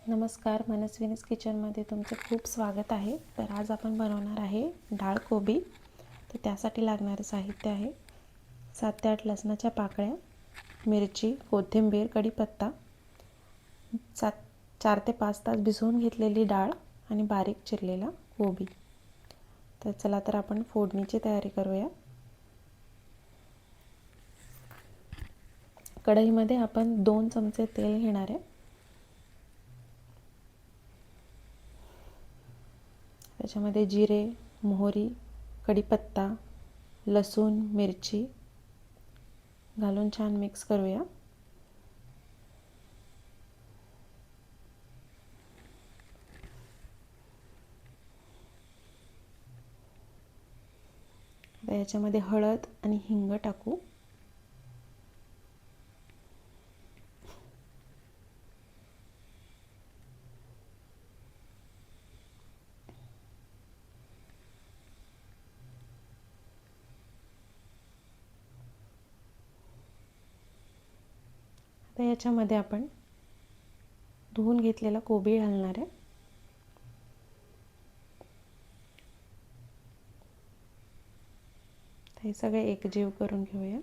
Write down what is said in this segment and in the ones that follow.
नमस्कार, मनस्विनीज किचनमध्ये तुमचे खूप स्वागत आहे। तर आज आपण बनवणार आहे डाळ कोबी। तर त्यासाठी लागणारे साहित्य आहे 7 ते 8 लसणाच्या पाकळ्या, मिरची, कोथिंबीर, कढीपत्ता, 4 ते 5 तास भिजवून घेतलेली डाळ आणि बारीक चिरलेला कोबी। तर चला तर आपण फोडणीची तयारी करूया। कढईमध्ये आपण 2 चमचे तेल घेणार आहे। त्याच्यामध्ये जिरे, मोहरी, कढीपत्ता, लसूण, मिरची घालून छान मिक्स करूया। याच्यामध्ये हळद आणि हिंग टाकू। आता याच्यामध्ये आपण धुवून घेतलेला कोबी घालणार आहे। हे सगळे एकजीव करून घेऊया।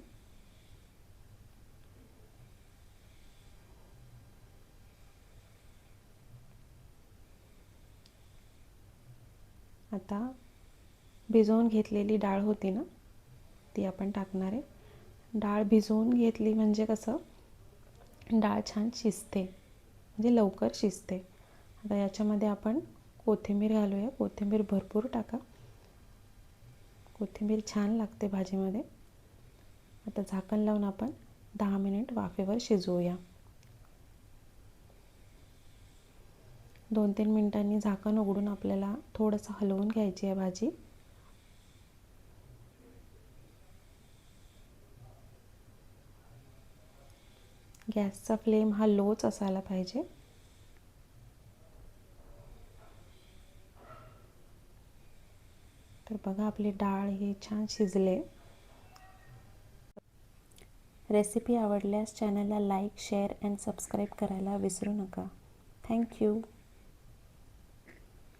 आता भिजवून घेतलेली डाळ होती ना, ती आपण टाकणार आहे। डाळ भिजवून घेतली म्हणजे कसं डाळ छान शिजते, म्हणजे लवकर शिजते। आता याच्यामध्ये आपण कोथिंबीर घालूया। कोथिंबीर भरपूर टाका, कोथिंबीर छान लागते भाजीमध्ये। आता झाकण लावून आपण 10 मिनिट वाफेवर शिजवूया। 2-3 मिनिटांनी झाकण उघडून आपल्याला थोडंसं हलवून घ्यायची आहे भाजी। गॅसचा फ्लेम हा लोच असायला पाहिजे। तर बघा आपली डाळ ही छान शिजले। रेसिपी आवडल्यास चॅनलला लाईक, शेअर अँड सबस्क्राईब करायला विसरू नका। थँक्यू।